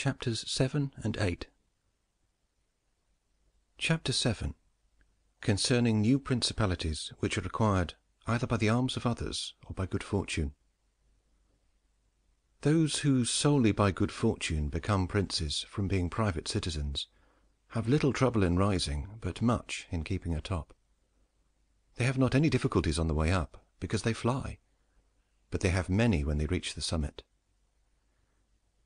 Chapters 7 and 8. Chapter 7, concerning new principalities which are acquired either by the arms of others or by good fortune. Those who solely by good fortune become princes from being private citizens have little trouble in rising, but much in keeping atop. They have not any difficulties on the way up, because they fly, but they have many when they reach the summit.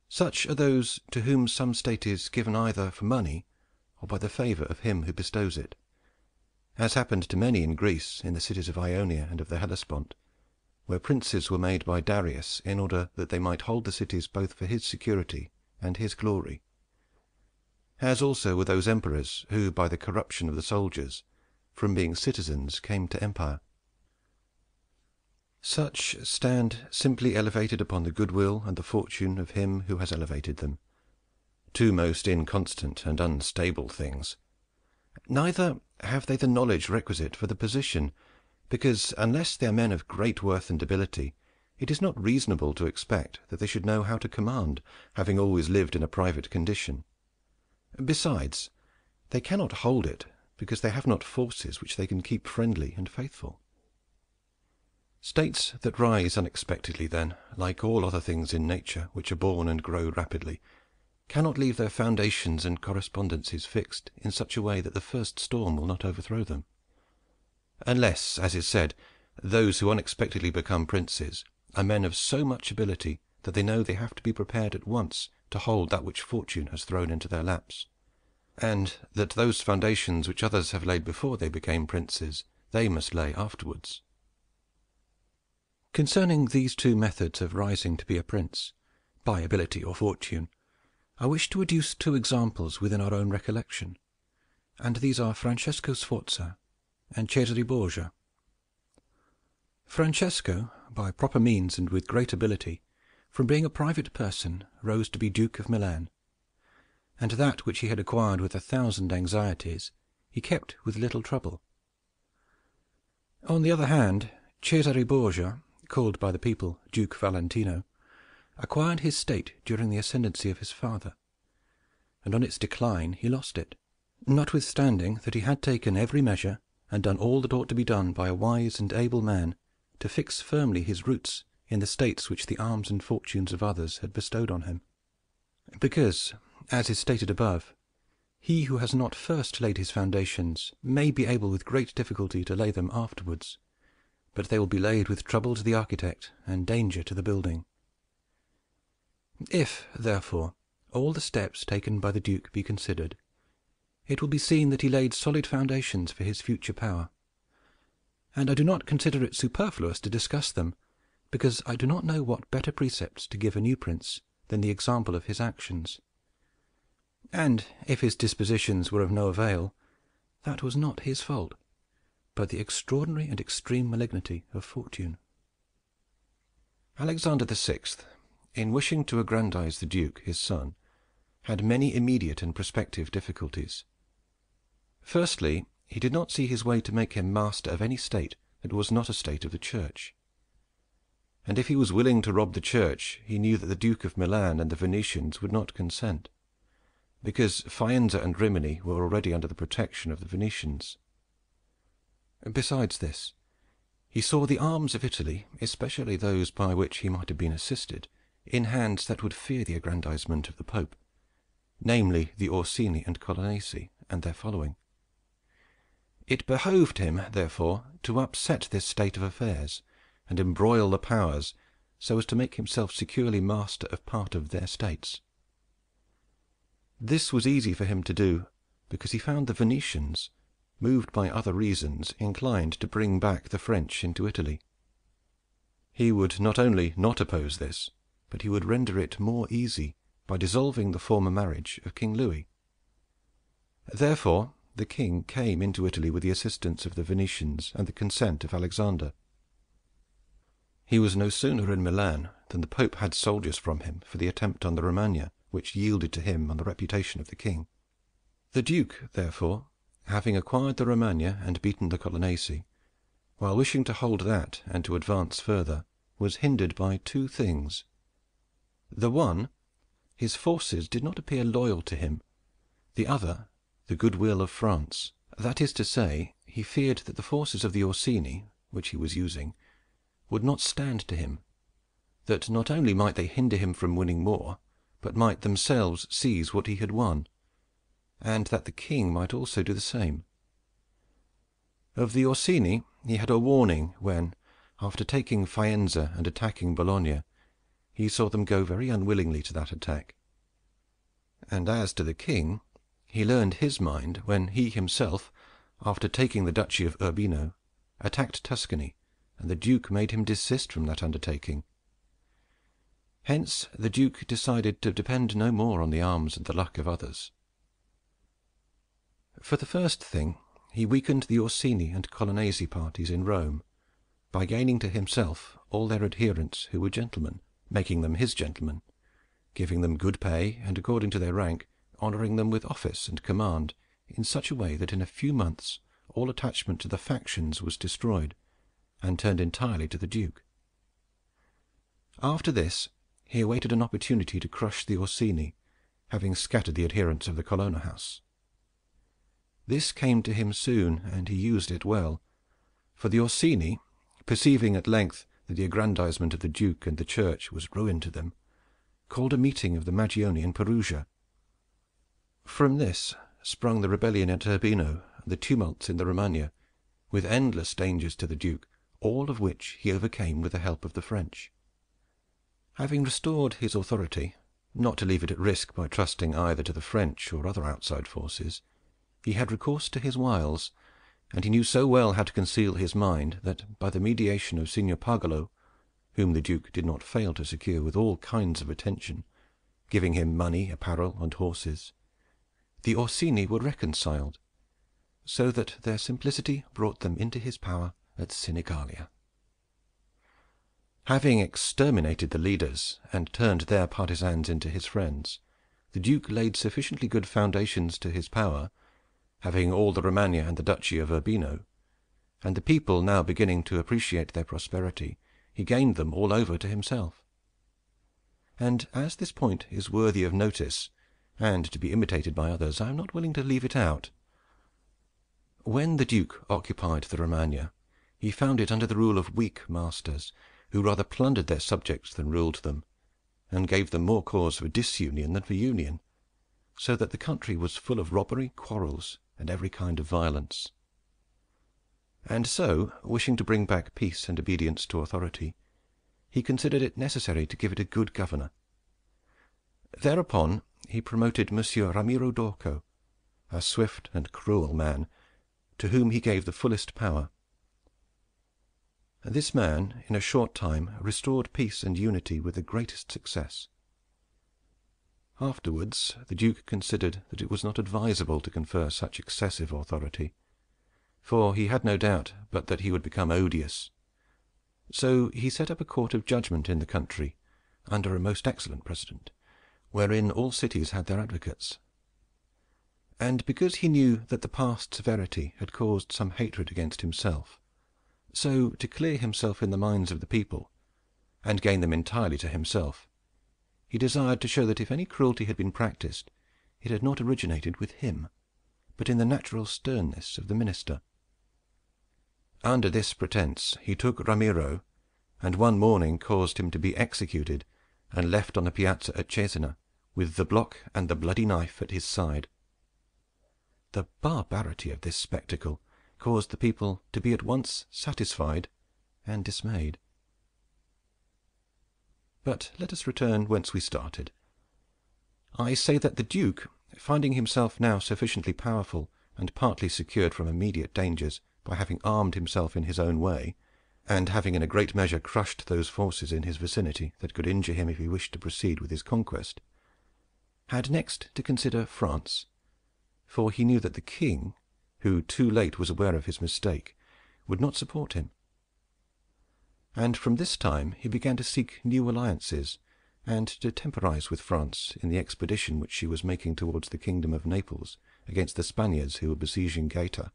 Such are those to whom some state is given either for money or by the favour of him who bestows it, as happened to many in Greece, in the cities of Ionia and of the Hellespont, where princes were made by Darius in order that they might hold the cities both for his security and his glory, as also were those emperors who, by the corruption of the soldiers, from being citizens came to empire. Such stand simply elevated upon the goodwill and the fortune of him who has elevated them, two most inconstant and unstable things. Neither have they the knowledge requisite for the position, because, unless they are men of great worth and ability, it is not reasonable to expect that they should know how to command, having always lived in a private condition. Besides, they cannot hold it, because they have not forces which they can keep friendly and faithful. States that rise unexpectedly, then, like all other things in nature which are born and grow rapidly, cannot leave their foundations and correspondencies fixed in such a way that the first storm will not overthrow them, unless, as is said, those who unexpectedly become princes are men of so much ability that they know they have to be prepared at once to hold that which fortune has thrown into their laps, and that those foundations which others have laid before they became princes they must lay afterwards. Concerning these two methods of rising to be a prince, by ability or fortune, I wish to adduce two examples within our own recollection, and these are Francesco Sforza and Cesare Borgia. Francesco, by proper means and with great ability, from being a private person, rose to be Duke of Milan, and that which he had acquired with 1,000 anxieties he kept with little trouble. On the other hand, Cesare Borgia, called by the people Duke Valentino, acquired his state during the ascendancy of his father, and on its decline he lost it, notwithstanding that he had taken every measure and done all that ought to be done by a wise and able man to fix firmly his roots in the states which the arms and fortunes of others had bestowed on him. Because, as is stated above, he who has not first laid his foundations may be able with great difficulty to lay them afterwards, but they will be laid with trouble to the architect and danger to the building. If, therefore, all the steps taken by the Duke be considered, it will be seen that he laid solid foundations for his future power, and I do not consider it superfluous to discuss them, because I do not know what better precepts to give a new prince than the example of his actions. And if his dispositions were of no avail, that was not his fault, but the extraordinary and extreme malignity of fortune. Alexander VI, in wishing to aggrandize the Duke, his son, had many immediate and prospective difficulties. Firstly, he did not see his way to make him master of any state that was not a state of the Church. And if he was willing to rob the Church, he knew that the Duke of Milan and the Venetians would not consent, because Faenza and Rimini were already under the protection of the Venetians. Besides this, he saw the arms of Italy, especially those by which he might have been assisted, in hands that would fear the aggrandizement of the Pope, namely the Orsini and Colonnesi and their following. It behoved him, therefore, to upset this state of affairs and embroil the powers so as to make himself securely master of part of their states. This was easy for him to do, because he found the Venetians, moved by other reasons, inclined to bring back the French into Italy. He would not only not oppose this, but he would render it more easy by dissolving the former marriage of King Louis. Therefore the king came into Italy with the assistance of the Venetians and the consent of Alexander. He was no sooner in Milan than the Pope had soldiers from him for the attempt on the Romagna, which yielded to him on the reputation of the king. The Duke, therefore, having acquired the Romagna and beaten the Colonnesi, while wishing to hold that and to advance further, was hindered by two things. The one his forces did not appear loyal to him; the other, the goodwill of France. That is to say, he feared that the forces of the Orsini, which he was using, would not stand to him; that not only might they hinder him from winning more, but might themselves seize what he had won, and that the king might also do the same. Of the Orsini he had a warning when, after taking Faenza and attacking Bologna, he saw them go very unwillingly to that attack. And as to the king, he learned his mind when he himself, after taking the duchy of Urbino, attacked Tuscany, and the duke made him desist from that undertaking. Hence the duke decided to depend no more on the arms and the luck of others. For the first thing, he weakened the Orsini and Colonnesi parties in Rome, by gaining to himself all their adherents who were gentlemen, making them his gentlemen, giving them good pay, and, according to their rank, honouring them with office and command in such a way that in a few months all attachment to the factions was destroyed, and turned entirely to the duke. After this he awaited an opportunity to crush the Orsini, having scattered the adherents of the Colonna house. This came to him soon, and he used it well, for the Orsini, perceiving at length that the aggrandizement of the duke and the church was ruin to them, called a meeting of the Magioni in Perugia. From this sprung the rebellion at Urbino and the tumults in the Romagna, with endless dangers to the duke, all of which he overcame with the help of the French. Having restored his authority, not to leave it at risk by trusting either to the French or other outside forces, he had recourse to his wiles, and he knew so well how to conceal his mind that, by the mediation of Signor Pagolo, whom the duke did not fail to secure with all kinds of attention, giving him money, apparel, and horses, the Orsini were reconciled, so that their simplicity brought them into his power at Sinigalia. Having exterminated the leaders and turned their partisans into his friends, the duke laid sufficiently good foundations to his power, having all the Romagna and the duchy of Urbino, and the people now beginning to appreciate their prosperity, he gained them all over to himself. And as this point is worthy of notice, and to be imitated by others, I am not willing to leave it out. When the duke occupied the Romagna, he found it under the rule of weak masters, who rather plundered their subjects than ruled them, and gave them more cause for disunion than for union, so that the country was full of robbery, quarrels, and every kind of violence. And so, wishing to bring back peace and obedience to authority, he considered it necessary to give it a good governor. Thereupon he promoted Monsieur Ramiro d'Orco, a swift and cruel man, to whom he gave the fullest power. This man, in a short time, restored peace and unity with the greatest success. Afterwards the duke considered that it was not advisable to confer such excessive authority, for he had no doubt but that he would become odious. So he set up a court of judgment in the country, under a most excellent precedent, wherein all cities had their advocates. And because he knew that the past severity had caused some hatred against himself, so, to clear himself in the minds of the people, and gain them entirely to himself, he desired to show that if any cruelty had been practised, it had not originated with him, but in the natural sternness of the minister. Under this pretence he took Ramiro, and one morning caused him to be executed and left on a piazza at Cesena, with the block and the bloody knife at his side. The barbarity of this spectacle caused the people to be at once satisfied and dismayed. But let us return whence we started. I say that the duke, finding himself now sufficiently powerful and partly secured from immediate dangers by having armed himself in his own way, and having in a great measure crushed those forces in his vicinity that could injure him if he wished to proceed with his conquest, had next to consider France, for he knew that the king, who too late was aware of his mistake, would not support him. And from this time he began to seek new alliances, and to temporize with France in the expedition which she was making towards the kingdom of Naples against the Spaniards who were besieging Gaeta.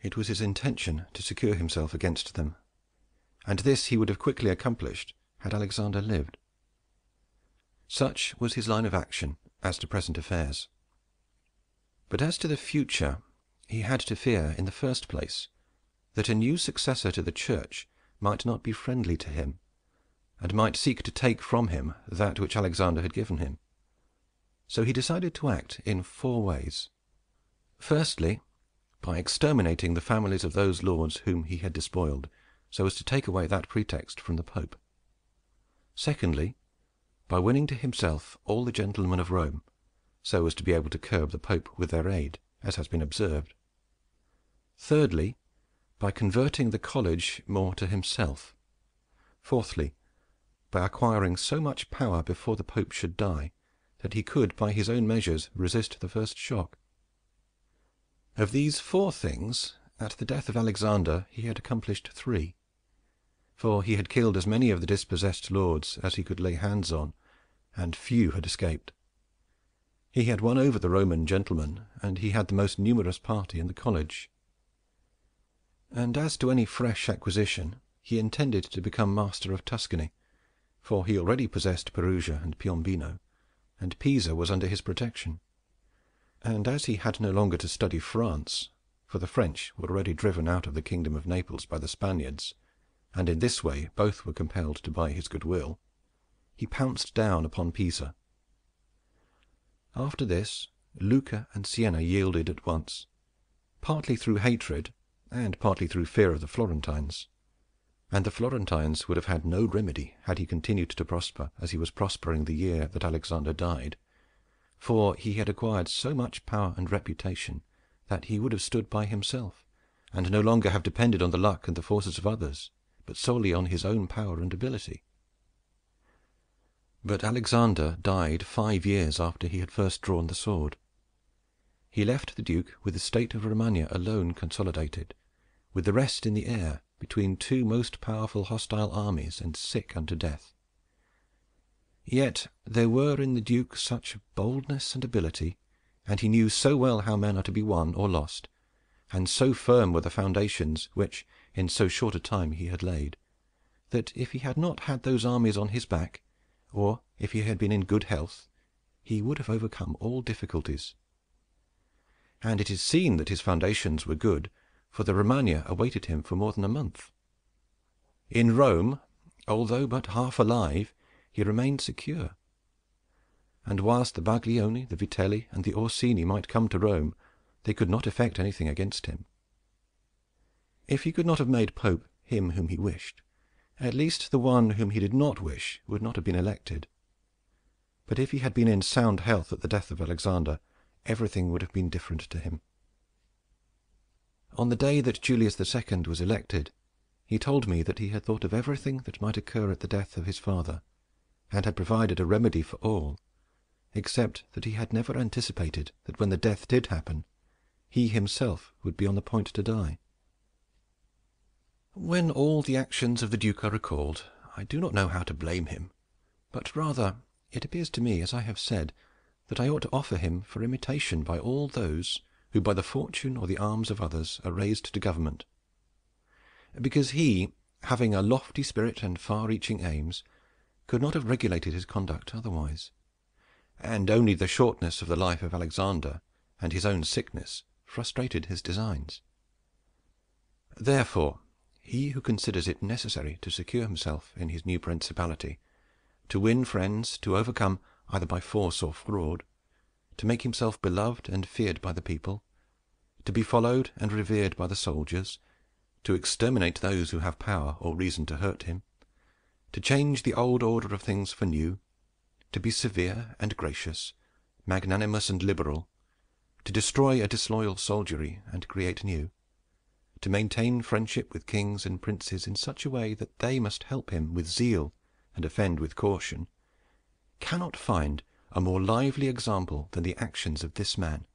It was his intention to secure himself against them, and this he would have quickly accomplished had Alexander lived. Such was his line of action as to present affairs. But as to the future, he had to fear, in the first place, that a new successor to the Church might not be friendly to him, and might seek to take from him that which Alexander had given him. So he decided to act in 4 ways. Firstly, by exterminating the families of those lords whom he had despoiled, so as to take away that pretext from the Pope. Secondly, by winning to himself all the gentlemen of Rome, so as to be able to curb the Pope with their aid, as has been observed. Thirdly, by converting the college more to himself. Fourthly, by acquiring so much power before the Pope should die, that he could by his own measures resist the first shock. Of these 4 things, at the death of Alexander he had accomplished 3, for he had killed as many of the dispossessed lords as he could lay hands on, and few had escaped. He had won over the Roman gentlemen, and he had the most numerous party in the college. And as to any fresh acquisition, he intended to become master of Tuscany, for he already possessed Perugia and Piombino, and Pisa was under his protection. And as he had no longer to study France, for the French were already driven out of the kingdom of Naples by the Spaniards, and in this way both were compelled to buy his goodwill, he pounced down upon Pisa. After this, Lucca and Siena yielded at once, partly through hatred and partly through fear of the Florentines, and the Florentines would have had no remedy had he continued to prosper as he was prospering the year that Alexander died, for he had acquired so much power and reputation that he would have stood by himself, and no longer have depended on the luck and the forces of others, but solely on his own power and ability. But Alexander died 5 years after he had first drawn the sword. He left the Duke with the state of Romagna alone consolidated, with the rest in the air, between 2 most powerful hostile armies, and sick unto death. Yet there were in the Duke such boldness and ability, and he knew so well how men are to be won or lost, and so firm were the foundations which in so short a time he had laid, that if he had not had those armies on his back, or if he had been in good health, he would have overcome all difficulties. And it is seen that his foundations were good, for the Romagna awaited him for more than a month. In Rome, although but half alive, he remained secure. And whilst the Baglioni, the Vitelli, and the Orsini might come to Rome, they could not effect anything against him. If he could not have made Pope him whom he wished, at least the one whom he did not wish would not have been elected. But if he had been in sound health at the death of Alexander, everything would have been different to him. On the day that Julius II was elected, he told me that he had thought of everything that might occur at the death of his father, and had provided a remedy for all, except that he had never anticipated that when the death did happen, he himself would be on the point to die. When all the actions of the Duke are recalled, I do not know how to blame him, but rather it appears to me, as I have said, that I ought to offer him for imitation by all those who by the fortune or the arms of others are raised to government. Because he, having a lofty spirit and far-reaching aims, could not have regulated his conduct otherwise, and only the shortness of the life of Alexander and his own sickness frustrated his designs. Therefore, he who considers it necessary to secure himself in his new principality, to win friends, to overcome either by force or fraud, to make himself beloved and feared by the people, to be followed and revered by the soldiers, to exterminate those who have power or reason to hurt him, to change the old order of things for new, to be severe and gracious, magnanimous and liberal, to destroy a disloyal soldiery and create new, to maintain friendship with kings and princes in such a way that they must help him with zeal and offend with caution, cannot find a more lively example than the actions of this man.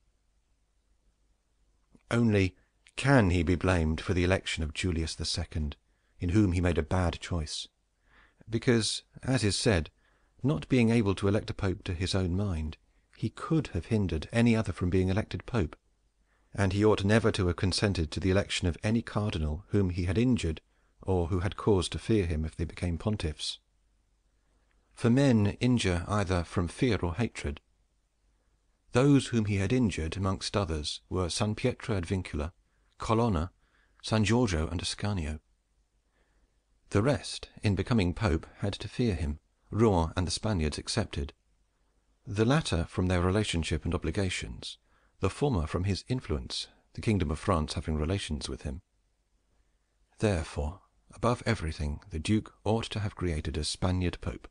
Only can he be blamed for the election of Julius II, in whom he made a bad choice, because, as is said, not being able to elect a pope to his own mind, he could have hindered any other from being elected pope, and he ought never to have consented to the election of any cardinal whom he had injured or who had cause to fear him if they became pontiffs. for men injure either from fear or hatred. Those whom he had injured, amongst others, were San Pietro ad Vincula, Colonna, San Giorgio, and Ascanio. The rest, in becoming Pope, had to fear him, Rouen and the Spaniards excepted, the latter from their relationship and obligations, the former from his influence, the kingdom of France having relations with him. Therefore, above everything, the Duke ought to have created a Spaniard Pope,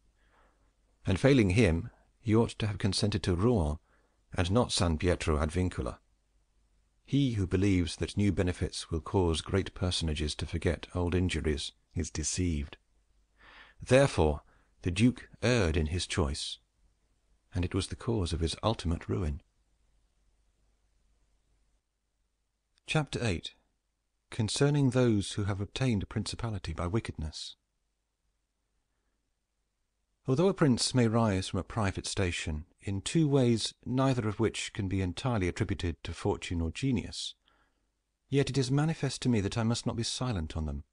and failing him, he ought to have consented to Rouen, and not San Pietro ad Vincula. He who believes that new benefits will cause great personages to forget old injuries is deceived. Therefore the Duke erred in his choice, and it was the cause of his ultimate ruin. Chapter 8. Concerning those who have obtained a principality by wickedness. Although a prince may rise from a private station in two ways, neither of which can be entirely attributed to fortune or genius, yet it is manifest to me that I must not be silent on them,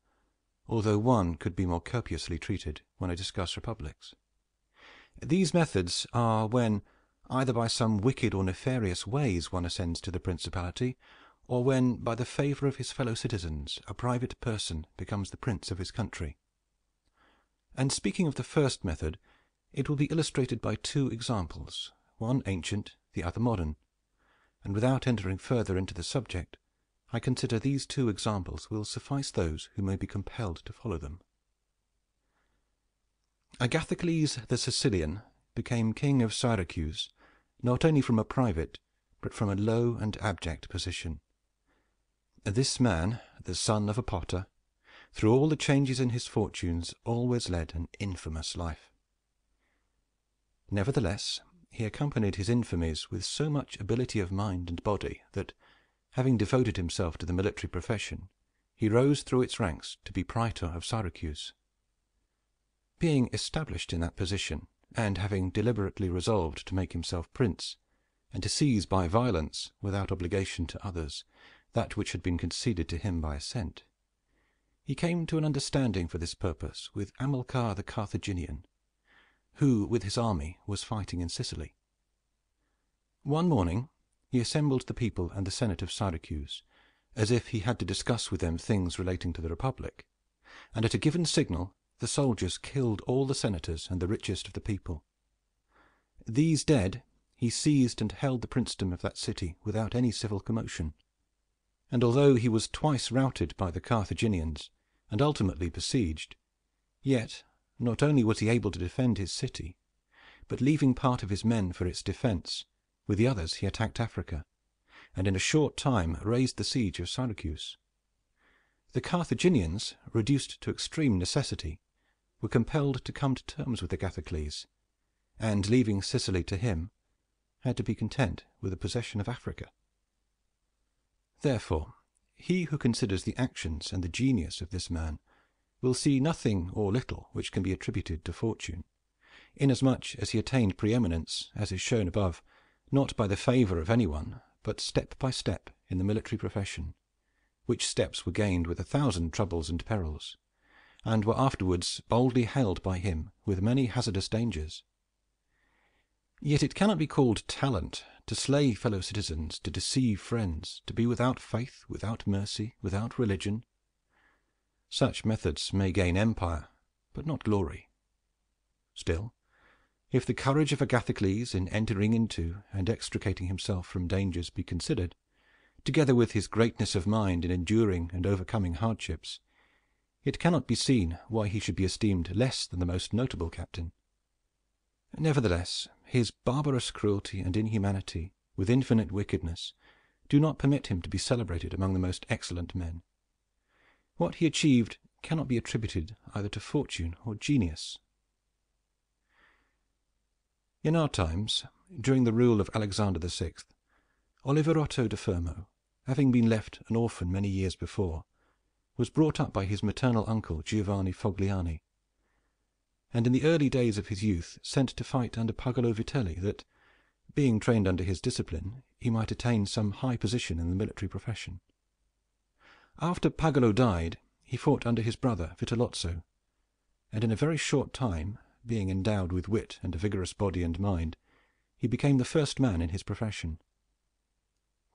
although one could be more copiously treated when I discuss republics. These methods are when, either by some wicked or nefarious ways, one ascends to the principality, or when, by the favour of his fellow citizens, a private person becomes the prince of his country. And speaking of the first method, it will be illustrated by two examples, one ancient, the other modern, and without entering further into the subject, I consider these two examples will suffice those who may be compelled to follow them. Agathocles the Sicilian became king of Syracuse, not only from a private, but from a low and abject position. This man, the son of a potter, through all the changes in his fortunes, always led an infamous life. Nevertheless, he accompanied his infamies with so much ability of mind and body that, having devoted himself to the military profession, he rose through its ranks to be Praetor of Syracuse. Being established in that position, and having deliberately resolved to make himself prince, and to seize by violence, without obligation to others, that which had been conceded to him by assent, he came to an understanding for this purpose with Hamilcar the Carthaginian, who, with his army, was fighting in Sicily. One morning he assembled the people and the Senate of Syracuse, as if he had to discuss with them things relating to the republic, and at a given signal the soldiers killed all the senators and the richest of the people. These dead, he seized and held the princedom of that city without any civil commotion, and although he was twice routed by the Carthaginians and ultimately besieged, yet not only was he able to defend his city, but leaving part of his men for its defense, with the others he attacked Africa, and in a short time raised the siege of Syracuse. The Carthaginians, reduced to extreme necessity, were compelled to come to terms with Agathocles, and, leaving Sicily to him, had to be content with the possession of Africa. Therefore, he who considers the actions and the genius of this man will see nothing or little which can be attributed to fortune, inasmuch as he attained preeminence, as is shown above, not by the favour of anyone, but step by step in the military profession, which steps were gained with 1,000 troubles and perils, and were afterwards boldly held by him with many hazardous dangers. Yet it cannot be called talent to slay fellow citizens, to deceive friends, to be without faith, without mercy, without religion. Such methods may gain empire, but not glory. Still, if the courage of Agathocles in entering into and extricating himself from dangers be considered, together with his greatness of mind in enduring and overcoming hardships, it cannot be seen why he should be esteemed less than the most notable captain. Nevertheless, his barbarous cruelty and inhumanity, with infinite wickedness, do not permit him to be celebrated among the most excellent men. What he achieved cannot be attributed either to fortune or genius. In our times, during the rule of Alexander VI, Oliverotto de Fermo, having been left an orphan many years before, was brought up by his maternal uncle Giovanni Fogliani, and in the early days of his youth sent to fight under Pagolo Vitelli, that, being trained under his discipline, he might attain some high position in the military profession. After Pagolo died, he fought under his brother Vitellozzo, and in a very short time, being endowed with wit and a vigorous body and mind, he became the first man in his profession.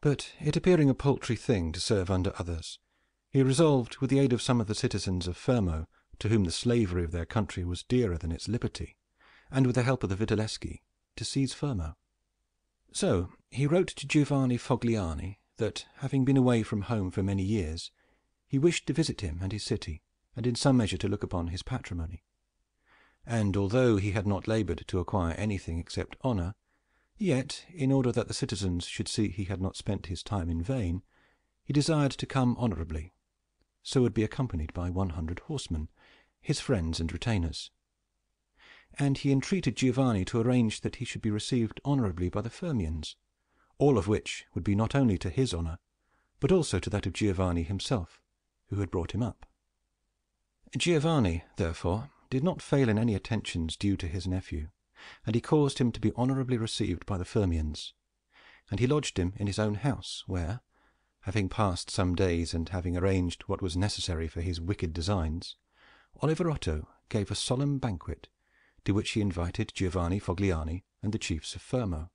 But it appearing a paltry thing to serve under others, he resolved, with the aid of some of the citizens of Fermo, to whom the slavery of their country was dearer than its liberty, and with the help of the Vitelleschi, to seize Fermo. So he wrote to Giovanni Fogliani that, having been away from home for many years, he wished to visit him and his city, and in some measure to look upon his patrimony. And although he had not labored to acquire anything except honor, yet, in order that the citizens should see he had not spent his time in vain, he desired to come honorably, so would be accompanied by 100 horsemen, his friends and retainers. And he entreated Giovanni to arrange that he should be received honorably by the Fermians, all of which would be not only to his honor, but also to that of Giovanni himself, who had brought him up. Giovanni, therefore, did not fail in any attentions due to his nephew, and he caused him to be honorably received by the Fermians, and he lodged him in his own house, where, having passed some days and having arranged what was necessary for his wicked designs, Oliverotto gave a solemn banquet, to which he invited Giovanni Fogliani and the chiefs of Fermo.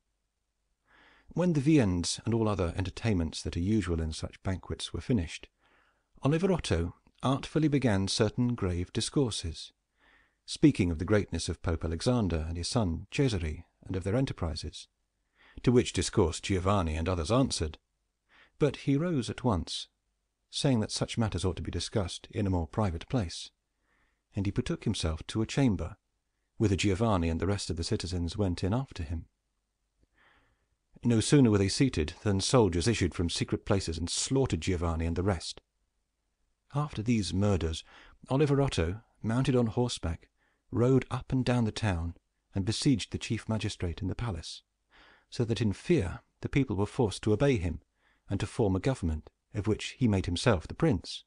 When the viands and all other entertainments that are usual in such banquets were finished, Oliverotto artfully began certain grave discourses, speaking of the greatness of Pope Alexander and his son Cesare, and of their enterprises, to which discourse Giovanni and others answered. But he rose at once, saying that such matters ought to be discussed in a more private place, and he betook himself to a chamber, whither Giovanni and the rest of the citizens went in after him. No sooner were they seated than soldiers issued from secret places and slaughtered Giovanni and the rest. After these murders, Oliverotto, mounted on horseback, rode up and down the town and besieged the chief magistrate in the palace, so that in fear the people were forced to obey him and to form a government, of which he made himself the prince.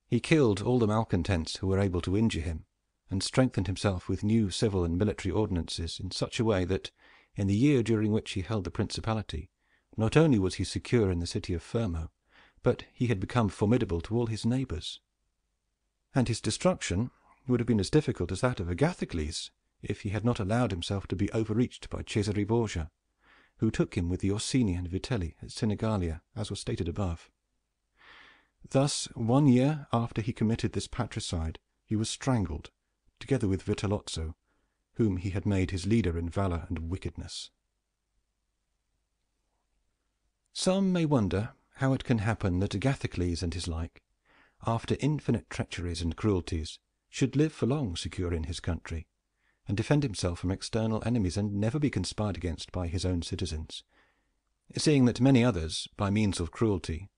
He killed all the malcontents who were able to injure him, and strengthened himself with new civil and military ordinances in such a way that, in the year during which he held the Principality, not only was he secure in the city of Fermo, but he had become formidable to all his neighbors. And his destruction would have been as difficult as that of Agathocles, if he had not allowed himself to be overreached by Cesare Borgia, who took him with the Orsini and Vitelli at Sinigalia, as was stated above. Thus, 1 year after he committed this patricide, he was strangled, together with Vitellozzo, whom he had made his leader in valor and wickedness. Some may wonder how it can happen that Agathocles and his like, after infinite treacheries and cruelties, should live for long secure in his country, and defend himself from external enemies, and never be conspired against by his own citizens, seeing that many others, by means of cruelty,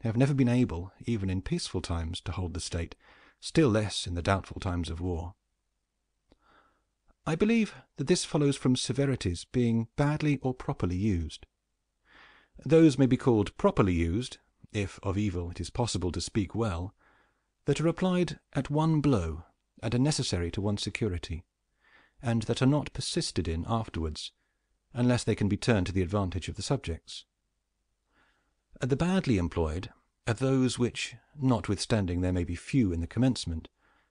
have never been able, even in peaceful times, to hold the state, still less in the doubtful times of war. I believe that this follows from severities being badly or properly used. Those may be called properly used, if of evil it is possible to speak well, that are applied at one blow and are necessary to one's security, and that are not persisted in afterwards, unless they can be turned to the advantage of the subjects. The badly employed are those which, notwithstanding there may be few in the commencement,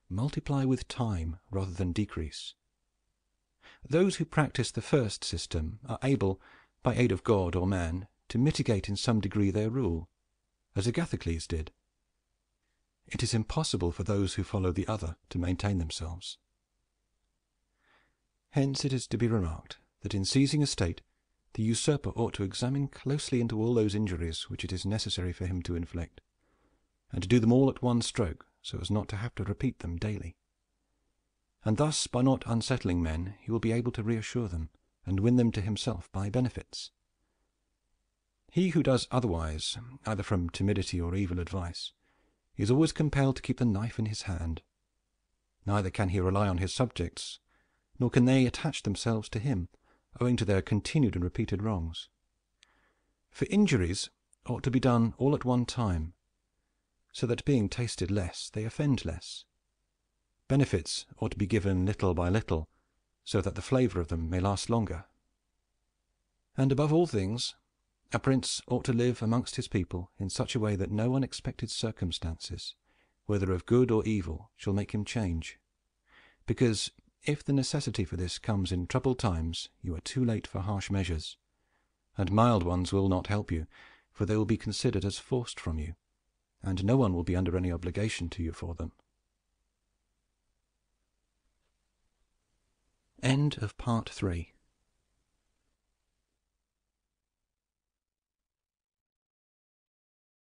multiply with time rather than decrease. Those who practice the first system are able, by aid of God or man, to mitigate in some degree their rule, as Agathocles did. It is impossible for those who follow the other to maintain themselves. Hence it is to be remarked that in seizing a state, the usurper ought to examine closely into all those injuries which it is necessary for him to inflict, and to do them all at one stroke, so as not to have to repeat them daily. And thus, by not unsettling men, he will be able to reassure them, and win them to himself by benefits. He who does otherwise, either from timidity or evil advice, is always compelled to keep the knife in his hand. Neither can he rely on his subjects, nor can they attach themselves to him, owing to their continued and repeated wrongs. For injuries ought to be done all at one time, so that, being tasted less, they offend less. Benefits ought to be given little by little, so that the flavor of them may last longer. And above all things, a prince ought to live amongst his people in such a way that no unexpected circumstances, whether of good or evil, shall make him change, because if the necessity for this comes in troubled times, you are too late for harsh measures, and mild ones will not help you, for they will be considered as forced from you, and no one will be under any obligation to you for them. End of Part 3.